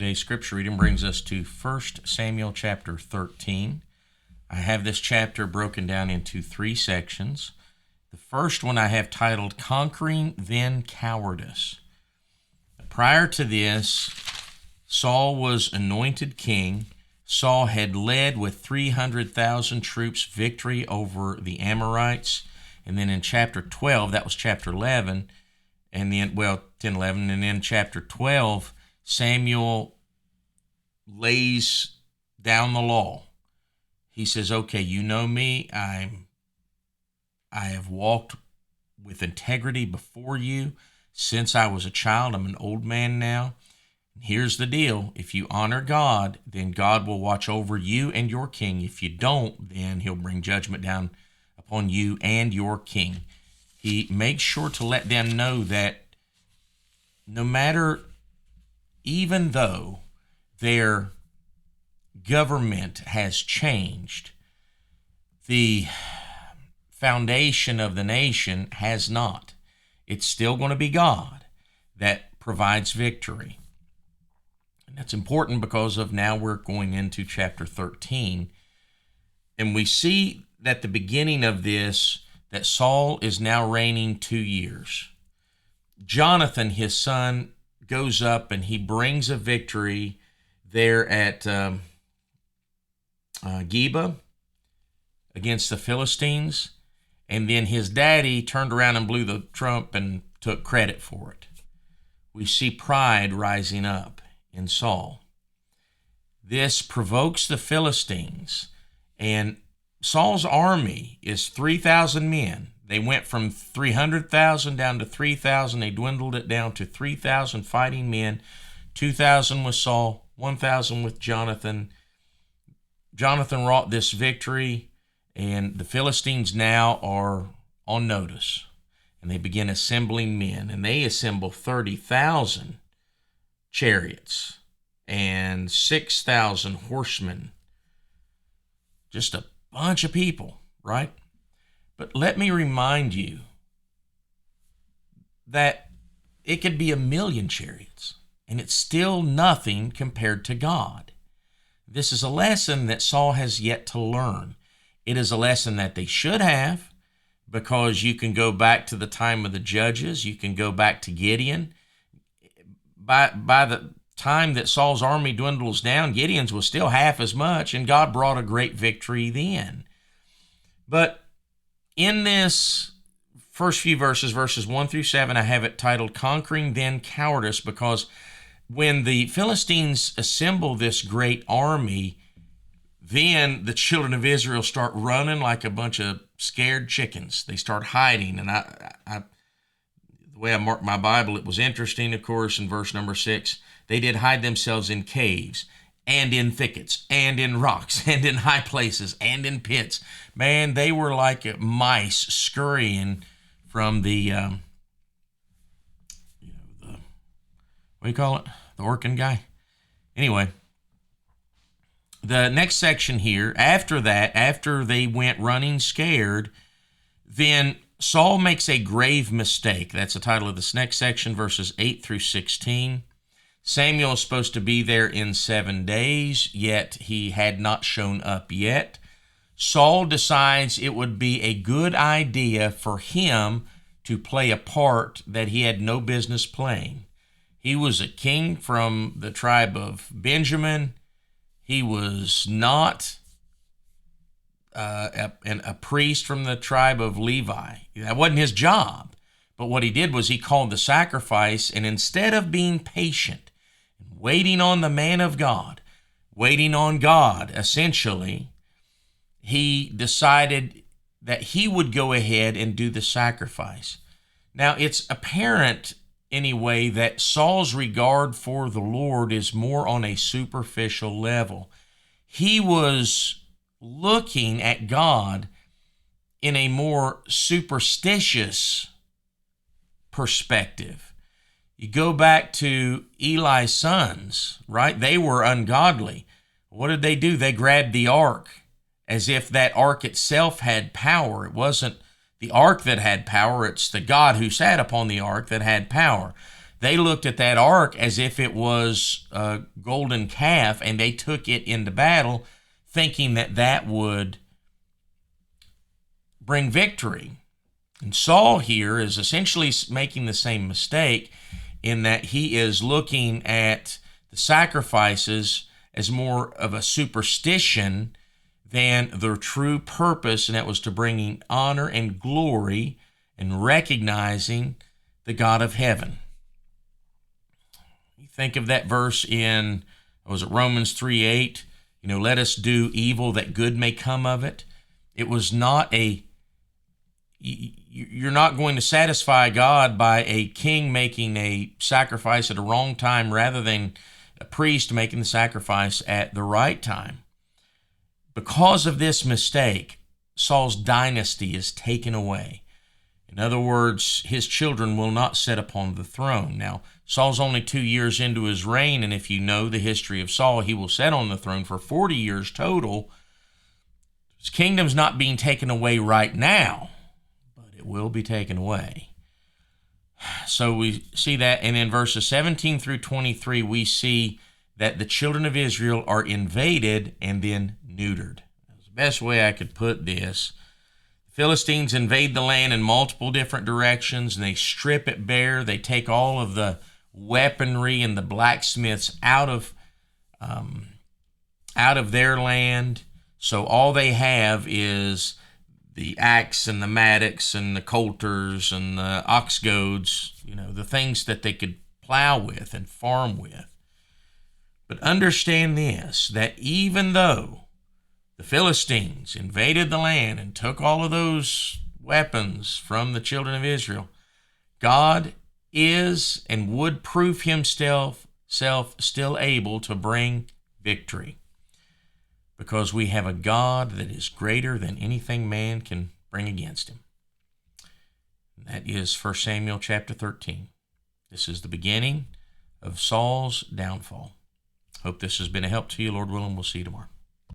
Today's scripture reading brings us to 1 Samuel chapter 13. I have this chapter broken down into three sections. The first one I have titled, Conquering Then Cowardice. Prior to this, Saul was anointed king. Saul had led with 300,000 troops victory over the Amorites. And then in chapter 12, that was chapter 11, and then, 10, 11, and then chapter 12, Samuel lays down the law. He says, okay, you know me. I have walked with integrity before you since I was a child. I'm an old man now. Here's the deal. If you honor God, then God will watch over you and your king. If you don't, then he'll bring judgment down upon you and your king. He makes sure to let them know that no matter, even though their government has changed, the foundation of the nation has not. It's still going to be God that provides victory. And that's important because of now we're going into chapter 13. And we see that the beginning of this, that Saul is now reigning 2 years. Jonathan, his son, goes up and he brings a victory there at Geba against the Philistines. And then his daddy turned around and blew the trump and took credit for it. We see pride rising up in Saul. This provokes the Philistines, and Saul's army is 3,000 men. They went from 300,000 down to 3,000. They dwindled it down to 3,000 fighting men, 2,000 with Saul, 1,000 with Jonathan. Jonathan wrought this victory, and the Philistines now are on notice, and they begin assembling men, and they assemble 30,000 chariots and 6,000 horsemen. Just a bunch of people, right? But let me remind you that it could be 1,000,000 chariots, and it's still nothing compared to God. This is a lesson that Saul has yet to learn. It is a lesson that they should have, because you can go back to the time of the judges. You can go back to Gideon. By the time that Saul's army dwindles down, Gideon's was still half as much, and God brought a great victory then. But in this first few verses 1 through 7, I have it titled, Conquering Then Cowardice, because when the Philistines assemble this great army, then the children of Israel start running like a bunch of scared chickens. They start hiding. And the way I marked my Bible, it was interesting, of course, in verse number 6. They did hide themselves in caves and in thickets and in rocks and in high places and in pits. Man, they were like mice scurrying from the what do you call it? The Orkin guy? Anyway, the next section here, after that, after they went running scared, then Saul makes a grave mistake. That's the title of this next section, verses 8 through 16. Samuel is supposed to be there in 7 days, yet he had not shown up yet. Saul decides it would be a good idea for him to play a part that he had no business playing. He was a king from the tribe of Benjamin. He was not a priest from the tribe of Levi. That wasn't his job. But what he did was he called the sacrifice, and instead of being patient, waiting on the man of God, waiting on God, essentially, he decided that he would go ahead and do the sacrifice. Now, it's apparent anyway that Saul's regard for the Lord is more on a superficial level. He was looking at God in a more superstitious perspective. You go back to Eli's sons, right? They were ungodly. What did they do? They grabbed the ark as if that ark itself had power. It wasn't the ark that had power, it's the God who sat upon the ark that had power. They looked at that ark as if it was a golden calf, and they took it into battle thinking that that would bring victory. And Saul here is essentially making the same mistake in that he is looking at the sacrifices as more of a superstition than their true purpose, and that was to bringing honor and glory and recognizing the God of heaven. You think of that verse in, was it Romans 3:8? Let us do evil that good may come of it. It was not you're not going to satisfy God by a king making a sacrifice at a wrong time rather than a priest making the sacrifice at the right time. Because of this mistake, Saul's dynasty is taken away. In other words, his children will not sit upon the throne. Now, Saul's only 2 years into his reign, and if you know the history of Saul, he will sit on the throne for 40 years total. His kingdom's not being taken away right now, but it will be taken away. So we see that, and in verses 17 through 23, we see that the children of Israel are invaded and then neutered. That's the best way I could put this. The Philistines invade the land in multiple different directions, and they strip it bare. They take all of the weaponry and the blacksmiths out of their land. So all they have is the axe and the mattocks and the coulters and the ox goads, the things that they could plow with and farm with. But understand this, that even though the Philistines invaded the land and took all of those weapons from the children of Israel, God is and would prove himself still able to bring victory, because we have a God that is greater than anything man can bring against him. And that is 1 Samuel chapter 13. This is the beginning of Saul's downfall. Hope this has been a help to you. Lord willing, we'll see you tomorrow.